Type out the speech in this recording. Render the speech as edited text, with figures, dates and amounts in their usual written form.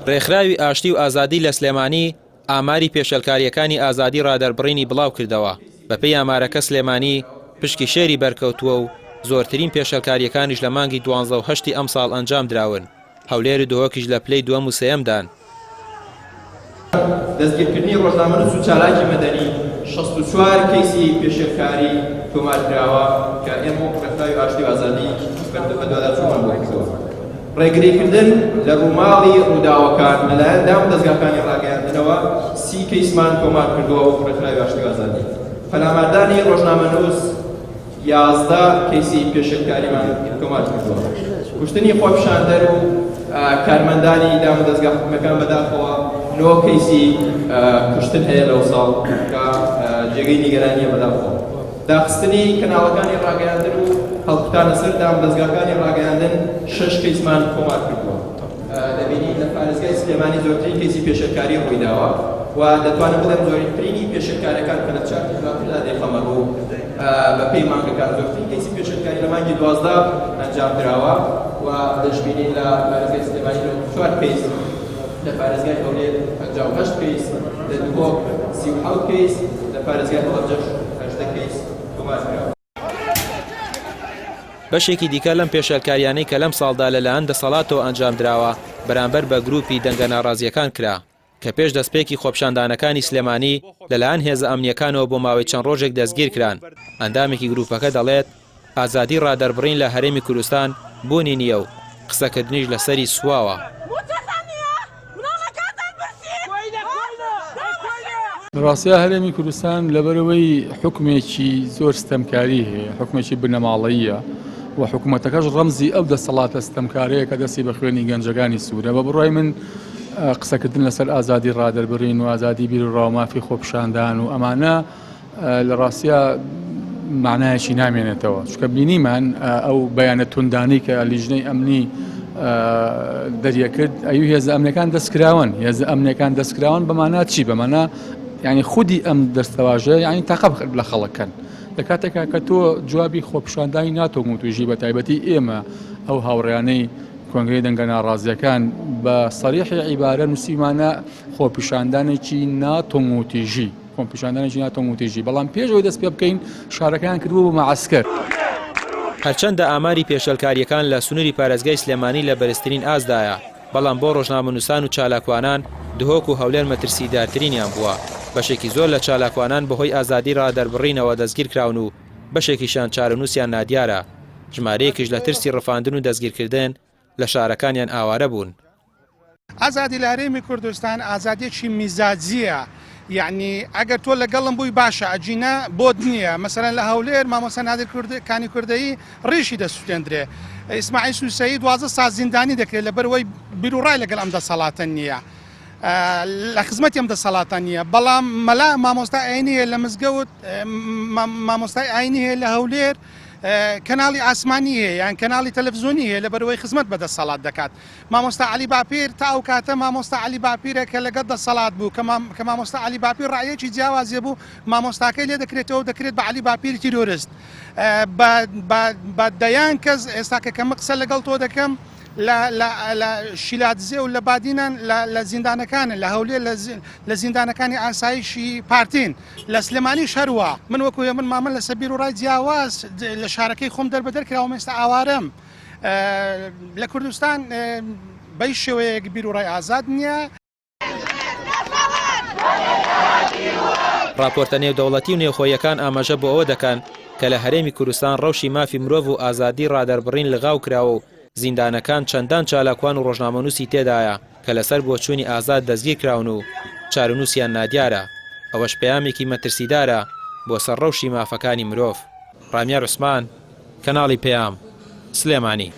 ڕێکخراوی ئاشتی و ئازادی لە سلێمانی ئاماری پێشەلکاریەکانی ئازادی ڕادەربڕینی بڵاو کردەوە. بەپێی ئامارەکە سلێمانی پشکی شێری بەرکەوتووە و زۆرترین پێشەلکاریەکانیش لە مانگی 12 ئەم ساڵ ئەنجام دراون. هەولێر دۆهۆکیش لە پلەی دووەم و سێیەمدان. دەستگیرکردنی ڕۆژنامەنووس و چالاکی مەدەنی 64 کەیسی پێشەلکاری تۆمارکراوە کە ئێمە ڕێکخراوی ئاشتی و ئازادی بەدواداچوومان بۆ کردەوە. ڕێگریکردن لە ڕووماڵی ڕووداوەکان لەلایەن دام دەستگاکانی ڕاگەیاندنەوە 30 کەیسمان تۆمار کردووە و ڕێکخراوی ئاشتی و ئازادی. پەلاماردانی ڕۆژنامەنووس 11 کەیسی پێشەلکاریمان تۆمار کردووە. کوشتنی خۆپیشاندەر و کارمەندانی دام دەستگا حکوومەکان بەداخەوە 9 کەیسی کوشتن هەیە لەو ساڵ کە جێگەی نیگەرانیە بەداخەوە. داخستنی کەناڵەکانی ڕاگەیاندن و هەڵقوتانە سەر دام دەستگاکانی ڕاگەیاندن 6 کەیسمان تۆمار کردووە. دەبینین لە پارێزگای سلێمانی زۆرترین کەیسی پێشەلکاری ڕوویداوە و دەتوانم بڵێم زۆرترینی پێشەلکاریەکان کە لە 4 کیلۆمتردا دێخەمەڕوو بەپێی مانگەکان زۆرترین کەیسی پێشەلکاری لە مانگی 12 ئەنجام دراوە و دەشبینین لە پارێزگای سلێمانی 4 کەیس، لە پارێزگای هەولێر 58 کەیس، لە دووهۆک 37 کەیس، لە پارێزگای هەڵەبجەش 18 کەیس تۆمار کراوە. بەشێکی دیکە لەم پێشەلکاریانەی کە لەم ساڵدا لەلایەن دەسەڵاتەوە ئەنجام دراوە بەرامبەر بە گروپی دەنگە ناڕازیەکان کرا کە پێش دەستپێکی خۆپیشاندانەکانی سلێمانی لەلایەن هێزە ئەمنیەکانەوە بۆ ماوەی چەند ڕۆژێک دەستگیر کران. ئەندامێکی گروپەکە دەڵێت ئازادی ڕادەربڕین لە هەرێمی کوردستان بوونی نییە و قسەکردنیش لەسەری سواوە. ڕاستیە هەرێمی کوردستان لەبەرەوەی حکومێکی زۆر ستەمکاری هەیە، حکومێکی بنەماڵەییە و حکوومەتەکەش ڕەمزی ئەو دەسەڵاتە ستەمکارەیە کە دەستی بە خوێنی گەنجەکانی سوورە. بە بڕای من قسەکردن لەسەر ئازادی ڕادەربڕین و ئازادی بیر و ڕاومافی خۆپیشاندان و ئەمانە لە ڕاستیە معنایەکی نامێنێتەوە، چونکە بینیمان ئەو بەیانە توندانی کە لیژنەی ئەمنی دەریەکرد ئەوی هێزە ئەمنەکان دەستکراون، هێزە ئەمنەکان دەستکراون بەمانە چی؟ بەمانە یعنی خودی ئەم دەستەواژە یعنی تاقە لە خەڵکەن لە کاتێکا کە تۆ جوابی خۆپیشاندانی ناتۆم و توێژی بە تایبەتی ئێمە ئەو هاوڕێیانەی کۆنگرەی دەنگە ناڕازیەکان بە سەریحی عیبارە نووسیمانە خۆپیشاندانێکی ناتۆموتیژی خۆپیشاندانێکی ناتۆموتیژی، بەڵام پێشەوەی دەست پێ بکەین شارەکان کردبوو بە مەعەسکەر. هەرچەندە ئاماری پێشەلکاریەکان لە سنووری پارێزگای سلێمانی لە بەرزترین ئازدایە، بەڵام بۆ ڕۆژنامەنووسان و چالاکوانان دهۆک و هەولێر مەترسیدارترینیان بووە. بەشێکی زۆر لە چالاکوانان بەهۆی ئازادی ڕادەربڕینەوە دەستگیر کراون و بەشێکیشان چارەنووسیان نادیارە. ژمارەیەکیش لە ترسی ڕەفاندن و دەستگیرکردن لە شارەکانیان ئاوارە بوون. ئازادی لە هەرێمی کوردستان ئازادیەکی میزاجیە، یعنی ئەگەر تۆ لەگەڵم بووی باشە ئەجینە بۆت نییە. مەسەرەن لە هەولێر مامۆستا نادر کانی کوردەیی ڕیشی دەسووتێندرێ، ئیسماعیل سوسەیی 12 ساڵ زیندانی دەکرێت لەبەرەوەی بیرروڕای لەگەڵ ئەم دەسەڵاتە نییە، لە خزمەتی ئەم دەسەڵاتە نییە. بەڵام مەلا مامۆستا ئاینی هەیە لە مزگەوت، مامۆستای ئاینی هەیە لە هەولێر، کەناڵی ئاسمانی هەیە یان کەناڵی تەلەڤیزیۆنی هەیە لەبەرەوەی خزمەت بە دەسەڵات دەکات. مامۆستا عەلی باپیر تا ئەو کاتە مامۆستا عەلی باپیرە کە لەگەڵ دەسەڵات بوو کە مامۆستا عەلی باپیر ڕایەکی جیاوازیە بوو، مامۆستاکەی لێ دەکرێتەوە دەکرێت بە عەلی باپیر تیرۆریست. بە دەیان کەس ئێستا کە کەمە قسە لەگەڵ تۆ دەکەم لە شیلاتزێ و لە بادینان لە زیندانەکانن، لە هەولێر لە زیندانەکانی ئاسایشی پارتین، لە سلێمانی شەروە. من وەکوێ من مامن لە سەبیر و ڕای جیاواز لە شارەکەی خۆم دەربەدەر کراوە، ئێستا ئاوارەم. لە کوردستان بەی شێوەیەک بیر و ڕای ئازاد نییە. راپۆرتە نێودەوڵەتی و نێوخۆیەکان ئاماژە بۆ ئەوە دەکەن کە لە هەرێمی کوردستان ڕەوشی مافی مرۆڤ و ئازادی ڕادەربڕین لەغاو کراوە و زیندانەکان چەندان چالاکوان و ڕۆژنامەنووسی تێدایە کە لەسەر بۆچوونی ئازاد دەستگیر کراون و چارەنووسیان نادیارە. ئەوەش پەیامێکی مەترسیدارە بۆ سەر ڕەوشی مافەکانی مرۆڤ. ڕامیار عوسمان، کەناڵی پەیام، سلێمانی.